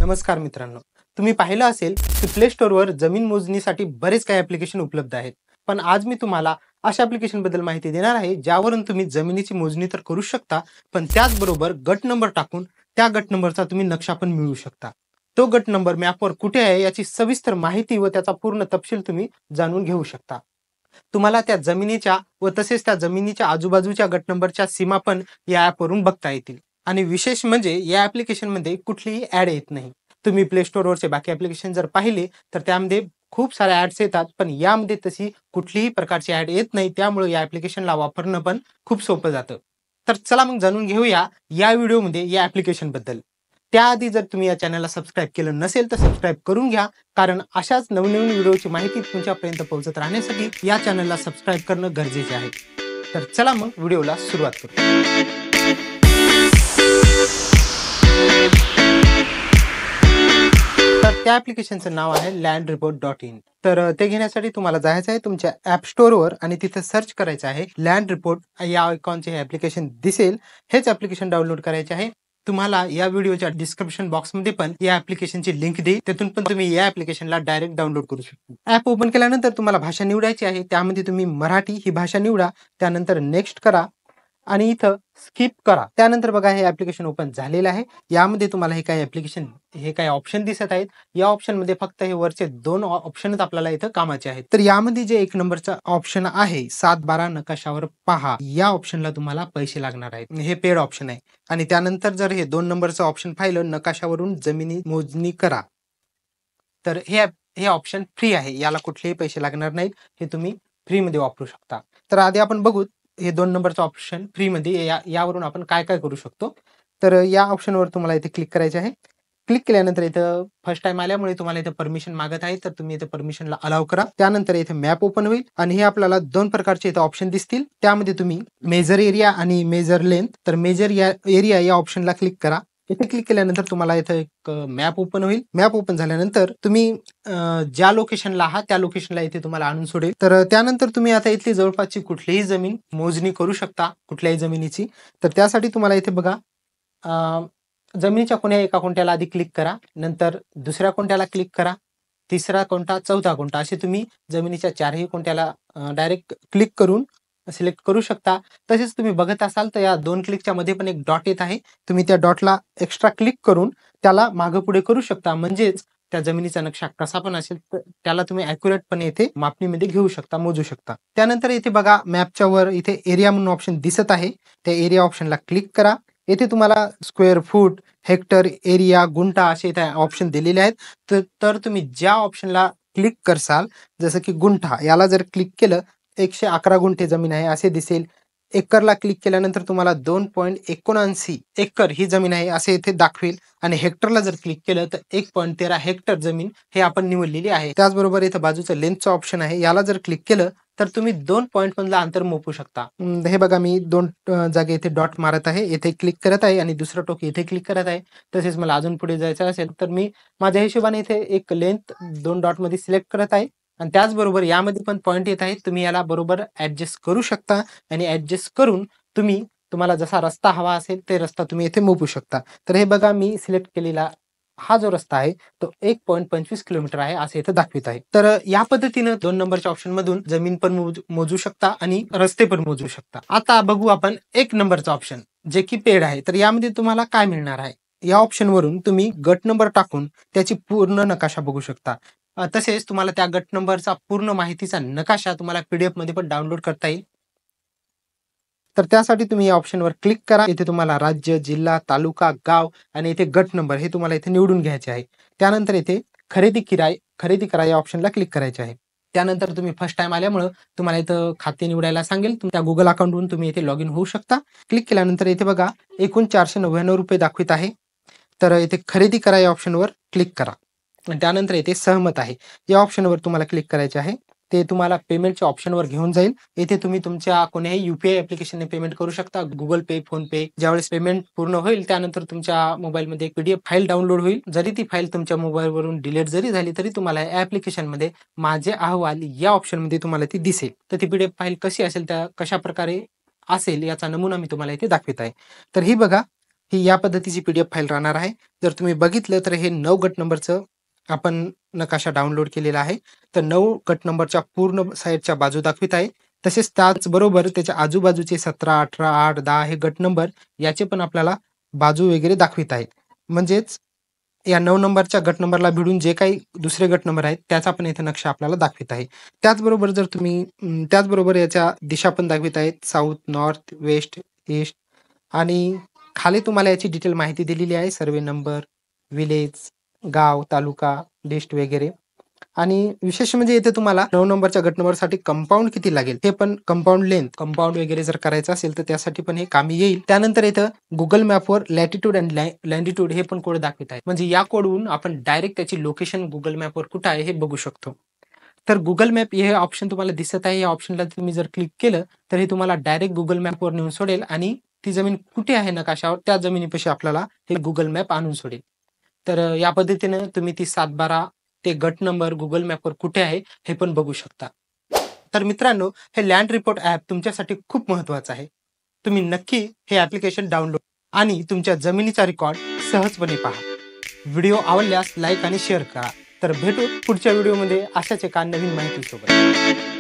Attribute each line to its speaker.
Speaker 1: नमस्कार मित्रांनो, तुम्ही पाहिलं असेल की प्ले स्टोअरवर जमीन मोजणीसाठी बरेच काही ॲप्लिकेशन उपलब्ध आहेत. पण आज मी तुम्हाला अशा ॲप्लिकेशनबद्दल माहिती देणार आहे, ज्यावरून तुम्ही जमिनीची मोजणी तर करू शकता, पण त्याचबरोबर गट नंबर टाकून त्या गट नंबरचा तुम्ही नक्षा पण मिळवू शकता. तो गट नंबर मॅपवर कुठे आहे याची सविस्तर माहिती व त्याचा पूर्ण तपशील तुम्ही जाणून घेऊ शकता. तुम्हाला त्या जमिनीच्या व तसेच त्या जमिनीच्या आजूबाजूच्या गट नंबरच्या सीमा पण या ॲपवरून बघता येतील. आणि विशेष म्हणजे या ॲप्लिकेशनमध्ये कुठलीही ॲड येत नाही. तुम्ही प्ले स्टोअरवरचे बाकी ॲप्लिकेशन जर पाहिले तर त्यामध्ये खूप साऱ्या ॲड्स येतात, पण यामध्ये तशी कुठलीही प्रकारची ॲड येत नाही. त्यामुळे या ॲप्लिकेशनला वापरणं पण खूप सोपं जातं. तर चला मग जाणून घेऊया या व्हिडिओमध्ये या ॲप्लिकेशनबद्दल. त्याआधी जर तुम्ही या चॅनलला सबस्क्राईब केलं नसेल तर सबस्क्राईब करून घ्या, कारण अशाच नवनवीन व्हिडिओची माहिती तुमच्यापर्यंत पोहोचत राहण्यासाठी या चॅनलला सबस्क्राईब करणं गरजेचे आहे. तर चला मग व्हिडिओला सुरुवात करू. तर त्या ॲप्लिकेशनचं नाव आहे LandReport.in. तर ते घेण्यासाठी तुम्हाला जायचं आहे तुमच्या ॲप स्टोअरवर आणि तिथे सर्च करायचं आहे लँड रिपोर्ट. या आयकॉनचे हे ॲप्लिकेशन दिसेल. हेच ॲप्लिकेशन डाउनलोड करायचे आहे. तुम्हाला या व्हिडिओच्या डिस्क्रिप्शन बॉक्समध्ये पण या ॲप्लिकेशनची लिंक देईल. त्यातून पण तुम्ही या ॲप्लिकेशनला डायरेक्ट डाउनलोड करू शकता. ॲप ओपन केल्यानंतर तुम्हाला भाषा निवडायची आहे. त्यामध्ये तुम्ही मराठी ही भाषा निवडा. त्यानंतर नेक्स्ट करा आणि इथं स्किप करा. त्यानंतर बघा हे ॲप्लिकेशन ओपन झालेलं आहे. यामध्ये तुम्हाला हे काही ऑप्शन दिसत आहेत. या ऑप्शनमध्ये फक्त हे वरचे 2 ऑप्शनच आपल्याला इथं कामाचे आहेत. तर यामध्ये जे 1 नंबरचा ऑप्शन आहे 7/12 नकाशावर पहा, या ऑप्शनला तुम्हाला पैसे लागणार आहेत. हे पेड ऑप्शन आहे. आणि त्यानंतर जर हे 2 नंबरचं ऑप्शन पाहिलं, नकाशावरून जमिनी मोजणी करा, तर हे ऑप्शन फ्री आहे. याला कुठलेही पैसे लागणार नाहीत. हे तुम्ही फ्रीमध्ये वापरू शकता. तर आधी आपण बघू हे 2 नंबरचं ऑप्शन फ्रीमध्ये यावरून आपण काय काय करू शकतो. तर या ऑप्शनवर तुम्हाला इथे क्लिक करायचे आहे. क्लिक केल्यानंतर इथं फर्स्ट टाइम आल्यामुळे तुम्हाला इथं परमिशन मागत आहे, तर तुम्ही इथं परमिशनला अलाव करा. त्यानंतर इथे मॅप ओपन होईल आणि हे आपल्याला 2 प्रकारचे इथं ऑप्शन दिसतील. त्यामध्ये तुम्ही मेजर एरिया आणि मेजर लेंथ, तर मेजर एरिया या ऑप्शनला क्लिक करा. इथे क्लिक केल्यानंतर तुम्हाला इथं एक मॅप ओपन होईल. मॅप ओपन झाल्यानंतर तुम्ही ज्या लोकेशनला आहात त्या लोकेशनला इथे तुम्हाला आणून सोडेल. तर त्यानंतर तुम्ही आता इथली जवळपासची कुठलीही जमीन मोजणी करू शकता, कुठल्याही जमिनीची. तर त्यासाठी तुम्हाला इथे बघा जमिनीच्या कोण्या एका कोणत्याला आधी क्लिक करा, नंतर दुसऱ्या कोणत्याला क्लिक करा, तिसरा कोणता, चौथा कोणता, असे तुम्ही जमिनीच्या 4ही कोणत्याला डायरेक्ट क्लिक करून सिलेक्ट करू शकता. तसेच तुम्ही बघत असाल तर या 2 क्लिकच्या मध्ये पण एक डॉट येत आहे. तुम्ही त्या डॉटला एक्स्ट्रा क्लिक करून त्याला मागे पुढे करू शकता. म्हणजेच त्या जमिनीचा नक्षा कसा पण असेल तर त्याला तुम्ही ॲक्युरेटपणे इथे मापणीमध्ये घेऊ शकता, मोजू शकता. त्यानंतर इथे बघा मॅपच्या वर इथे एरिया म्हणून ऑप्शन दिसत आहे. त्या एरिया ऑप्शनला क्लिक करा. येथे तुम्हाला square foot, hectare, area, guntha असे इथे ऑप्शन दिलेले आहेत. तर तुम्ही ज्या ऑप्शनला क्लिक करसाल, जसं की गुंठा, याला जर क्लिक केलं 111 गुंठे जमीन आहे असे दिसेल. एकरला क्लिक केल्यानंतर तुम्हाला 2.79 एकर ही जमीन आहे असे इथे दाखवेल. आणि हेक्टरला जर क्लिक केलं तर 1.13 हेक्टर जमीन हे आपण निवडलेली आहे. त्याचबरोबर इथं बाजूचं लेंथचं ऑप्शन आहे. याला जर क्लिक केलं तर तुम्ही 2 पॉईंट मधलं अंतर मोपू शकता. हे बघा मी 2 जागे इथे डॉट मारत आहे, इथे क्लिक करत आहे आणि दुसरं टोक इथे क्लिक करत आहे. तसेच मला अजून पुढे जायचं असेल तर मी माझ्या हिशोबाने इथे एक लेंथ 2 डॉट मध्ये सिलेक्ट करत आहे. आणि त्याचबरोबर यामध्ये पण पॉईंट येत आहेत. तुम्ही याला बरोबर ऍडजस्ट करू शकता आणि ऍडजस्ट करून तुम्हाला जसा रस्ता हवा असेल ते रस्ता तुम्ही इथे मोजू शकता. तर हे बघा मी सिलेक्ट केलेला हा जो रस्ता आहे तो 1.25 किलोमीटर आहे असे इथे दाखवित आहे. तर या पद्धतीनं 2 नंबरच्या ऑप्शन मधून जमीन पण मोजू शकता आणि रस्ते पण मोजू शकता. आता बघू आपण 1 नंबरचा ऑप्शन, जे की पेड आहे. तर यामध्ये तुम्हाला काय मिळणार आहे, या ऑप्शन वरून तुम्ही गट नंबर टाकून त्याची पूर्ण नकाशा बघू शकता. तसेच तुम्हाला त्या गट नंबरचा पूर्ण माहितीचा नकाशा तुम्हाला PDF मध्ये पण डाउनलोड करता येईल. तर त्यासाठी तुम्ही या ऑप्शनवर क्लिक करा. इथे तुम्हाला राज्य, जिल्हा, तालुका, गाव आणि इथे गट नंबर हे तुम्हाला इथे निवडून घ्यायचे आहे. त्यानंतर इथे खरेदी करा या ऑप्शनला क्लिक करायचे आहे. त्यानंतर तुम्ही फर्स्ट टाइम आल्यामुळे तुम्हाला इथं खाते निवडायला सांगेल. तुमच्या गुगल अकाउंटवरून तुम्ही इथे लॉग इन होऊ शकता. क्लिक केल्यानंतर इथे बघा एकूण 499 रुपये दाखवित आहे. तर इथे खरेदी करा या ऑप्शनवर क्लिक करा. त्यानंतर इथे सहमत आहे या ऑप्शनवर तुम्हाला क्लिक करायचे आहे. ते तुम्हाला पेमेंटच्या ऑप्शनवर घेऊन जाईल. इथे तुम्ही तुमच्या कोणत्याही UPI ॲप्लिकेशनने पेमेंट करू शकता. गुगल पे, फोन पे. ज्यावेळेस पेमेंट पूर्ण होईल त्यानंतर तुमच्या मोबाईलमध्ये एक PDF फाईल डाउनलोड होईल. जरी ती फाईल तुमच्या मोबाईलवरून डिलीट जरी झाली तरी तुम्हाला या ॲप्लिकेशनमध्ये माझे अहवाल या ऑप्शनमध्ये तुम्हाला ती दिसेल. तर ती PDF फाईल कशी असेल, त्या कशा प्रकारे असेल याचा नमुना मी तुम्हाला इथे दाखवित आहे. तर ही बघा ही या पद्धतीची PDF फाईल राहणार आहे. जर तुम्ही बघितलं तर हे 9 गट नंबरचं आपण नकाशा डाउनलोड केलेला आहे. तर 9 गट नंबरच्या पूर्ण साईडच्या बाजू दाखवित आहे. तसेच त्याचबरोबर त्याच्या आजूबाजूचे 17, 18, 8, 10 हे गट नंबर याचे पण आपल्याला बाजू वगैरे दाखवित आहेत. म्हणजेच या 9 नंबरच्या गट नंबरला भिडून जे काही दुसरे गट नंबर आहेत त्याचा पण इथे नक्षा आपल्याला दाखवित आहे. त्याचबरोबर जर तुम्ही त्याचबरोबर याच्या दिशा पण दाखवित आहेत. साऊथ, नॉर्थ, वेस्ट, ईस्ट आणि खाली तुम्हाला याची डिटेल माहिती दिलेली आहे. सर्वे नंबर, विलेज, गाव, तालुका, लिस्ट वगैरे. आणि विशेष म्हणजे इथे तुम्हाला 9 नंबरच्या गट नंबरसाठी कंपाऊंड किती लागेल हे पण कंपाऊंड लेंथ, कंपाऊंड वगैरे जर करायचं असेल तर त्यासाठी पण हे कामी येईल. त्यानंतर इथं Google मॅपवर लॅटिट्यूड आणि लँडिट्यूड हे पण कोड दाखवित आहे. म्हणजे या कोडवरून आपण डायरेक्ट त्याची लोकेशन Google मॅपवर कुठं आहे हे बघू शकतो. तर Google मॅप हे ऑप्शन तुम्हाला दिसत आहे. या ऑप्शनला तुम्ही जर क्लिक केलं तर हे तुम्हाला डायरेक्ट Google मॅपवर नेऊन सोडेल आणि ती जमीन कुठे आहे नकाशावर त्या जमिनीपाशी आपल्याला हे Google मॅप आणून सोडेल. तर या पद्धतीनं तुम्ही ती 7-12 ते गट नंबर Google मॅपवर कुठे आहे हे पण बघू शकता. तर मित्रांनो, हे लँड रिपोर्ट ॲप तुमच्यासाठी खूप महत्त्वाचं आहे. तुम्ही नक्की हे ॲप्लिकेशन डाउनलोड आणि तुमच्या जमिनीचा रेकॉर्ड सहजपणे पहा. व्हिडिओ आवडल्यास लाईक आणि शेअर करा. तर भेटू पुढच्या व्हिडिओमध्ये अशाच एका नवीन माहितीसोबत.